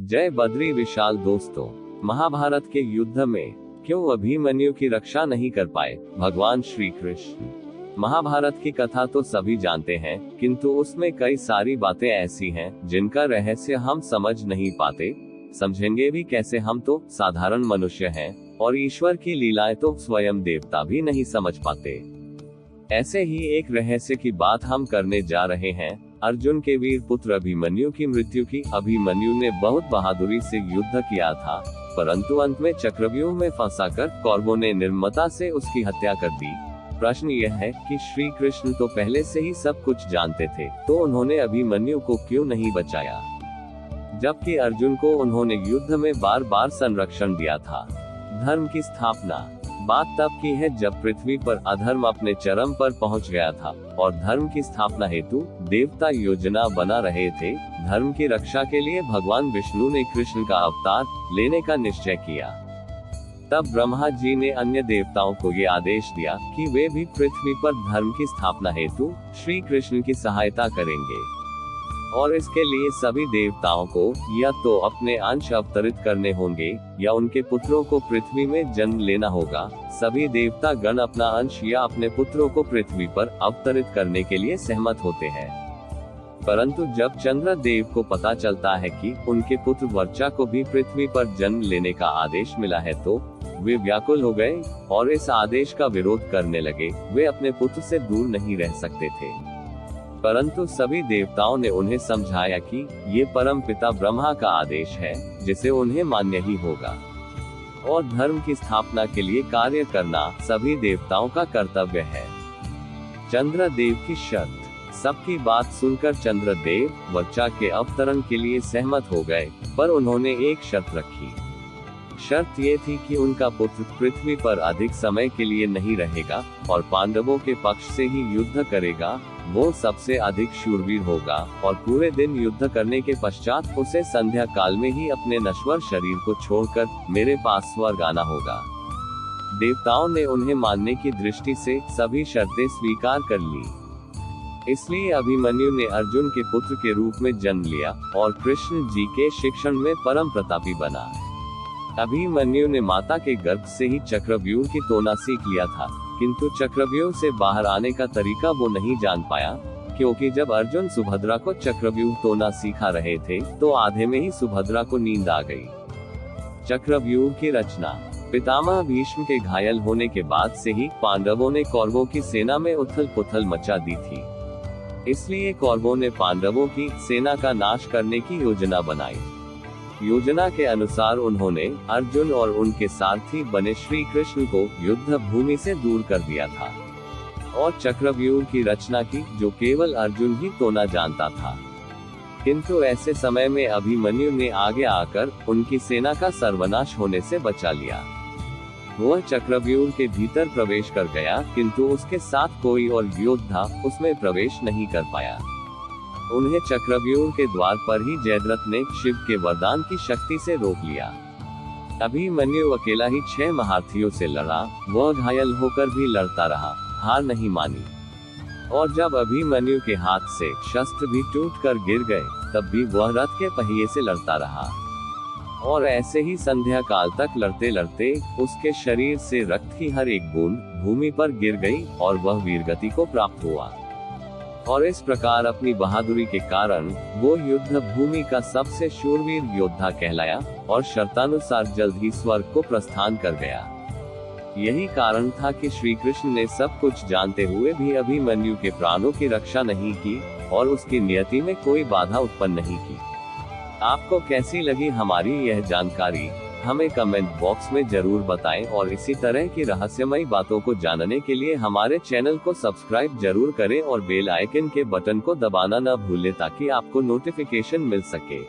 जय बद्री विशाल। दोस्तों, महाभारत के युद्ध में क्यों अभिमन्यु की रक्षा नहीं कर पाए भगवान श्री कृष्ण? महाभारत की कथा तो सभी जानते हैं, किंतु उसमें कई सारी बातें ऐसी हैं जिनका रहस्य हम समझ नहीं पाते। समझेंगे भी कैसे? हम तो साधारण मनुष्य हैं और ईश्वर की लीलाएं तो स्वयं देवता भी नहीं समझ पाते। ऐसे ही एक रहस्य की बात हम करने जा रहे हैं। अर्जुन के वीर पुत्र अभिमन्यु की मृत्यु की। अभिमन्यु ने बहुत बहादुरी से युद्ध किया था, परंतु अंत में चक्रव्यूह में फंसाकर कौरवों ने निर्ममता से उसकी हत्या कर दी। प्रश्न यह है कि श्री कृष्ण तो पहले से ही सब कुछ जानते थे, तो उन्होंने अभिमन्यु को क्यों नहीं बचाया, जबकि अर्जुन को उन्होंने युद्ध में बार बार संरक्षण दिया था। धर्म की स्थापना। बात तब की है जब पृथ्वी पर अधर्म अपने चरम पर पहुंच गया था और धर्म की स्थापना हेतु देवता योजना बना रहे थे। धर्म की रक्षा के लिए भगवान विष्णु ने कृष्ण का अवतार लेने का निश्चय किया। तब ब्रह्मा जी ने अन्य देवताओं को ये आदेश दिया कि वे भी पृथ्वी पर धर्म की स्थापना हेतु श्री कृष्ण की सहायता करेंगे, और इसके लिए सभी देवताओं को या तो अपने अंश अवतरित करने होंगे या उनके पुत्रों को पृथ्वी में जन्म लेना होगा। सभी देवता गण अपना अंश या अपने पुत्रों को पृथ्वी पर अवतरित करने के लिए सहमत होते हैं। परंतु जब चंद्रदेव को पता चलता है कि उनके पुत्र वर्चा को भी पृथ्वी पर जन्म लेने का आदेश मिला है, तो वे व्याकुल हो गए और इस आदेश का विरोध करने लगे। वे अपने पुत्र से दूर नहीं रह सकते थे, परंतु सभी देवताओं ने उन्हें समझाया कि ये परम पिता ब्रह्मा का आदेश है, जिसे उन्हें मान्य ही होगा, और धर्म की स्थापना के लिए कार्य करना सभी देवताओं का कर्तव्य है। चंद्रदेव की शर्त। सबकी बात सुनकर चंद्रदेव वर्चा के अवतरण के लिए सहमत हो गए, पर उन्होंने एक शर्त रखी। शर्त ये थी कि उनका पुत्र पृथ्वी पर अधिक समय के लिए नहीं रहेगा और पांडवों के पक्ष से ही युद्ध करेगा। वो सबसे अधिक शूरवीर होगा और पूरे दिन युद्ध करने के पश्चात उसे संध्या काल में ही अपने नश्वर शरीर को छोड़कर मेरे पास स्वर्ग आना होगा। देवताओं ने उन्हें मानने की दृष्टि से सभी शर्तें स्वीकार कर ली। इसलिए अभिमन्यु ने अर्जुन के पुत्र के रूप में जन्म लिया और कृष्ण जी के शिक्षण में परम प्रतापी बना। अभिमन्यु ने माता के गर्भ से ही चक्रव्यूह की तोना सीख लिया था, किंतु चक्रव्यूह से बाहर आने का तरीका वो नहीं जान पाया, क्योंकि जब अर्जुन सुभद्रा को चक्रव्यूह तोना सिखा रहे थे तो आधे में ही सुभद्रा को नींद आ गई। चक्रव्यूह की रचना। पितामह भीष्म के घायल होने के बाद से ही पांडवों ने कौरवों की सेना में उथल पुथल मचा दी थी। इसलिए कौरवों ने पांडवों की सेना का नाश करने की योजना बनाई। योजना के अनुसार उन्होंने अर्जुन और उनके सारथी बने श्री कृष्ण को युद्ध भूमि से दूर कर दिया था और चक्रव्यूह की रचना की, जो केवल अर्जुन ही तोना जानता था। किंतु ऐसे समय में अभिमन्यु ने आगे आकर उनकी सेना का सर्वनाश होने से बचा लिया। वह चक्रव्यूह के भीतर प्रवेश कर गया, किंतु उसके साथ कोई और योद्धा उसमें प्रवेश नहीं कर पाया। उन्हें चक्रव्यूह के द्वार पर ही जयद्रथ ने शिव के वरदान की शक्ति से रोक लिया। अभिमन्यु अकेला ही 6 महारथियों से लड़ा। वह घायल होकर भी लड़ता रहा, हार नहीं मानी, और जब अभिमन्यु के हाथ से शस्त्र भी टूटकर गिर गए, तब भी वह रथ के पहिए से लड़ता रहा। और ऐसे ही संध्या काल तक लड़ते लड़ते उसके शरीर से रक्त की हर एक बूंद भूमि पर गिर गई और वह वीरगति को प्राप्त हुआ। और इस प्रकार अपनी बहादुरी के कारण वो युद्ध भूमि का सबसे शूरवीर योद्धा कहलाया और शर्तानुसार जल्द ही स्वर्ग को प्रस्थान कर गया। यही कारण था कि श्री कृष्ण ने सब कुछ जानते हुए भी अभिमन्यु के प्राणों की रक्षा नहीं की और उसकी नियति में कोई बाधा उत्पन्न नहीं की। आपको कैसी लगी हमारी यह जानकारी? हमें कमेंट बॉक्स में जरूर बताएं और इसी तरह की रहस्यमयी बातों को जानने के लिए हमारे चैनल को सब्सक्राइब जरूर करें और बेल आइकन के बटन को दबाना न भूलें ताकि आपको नोटिफिकेशन मिल सके।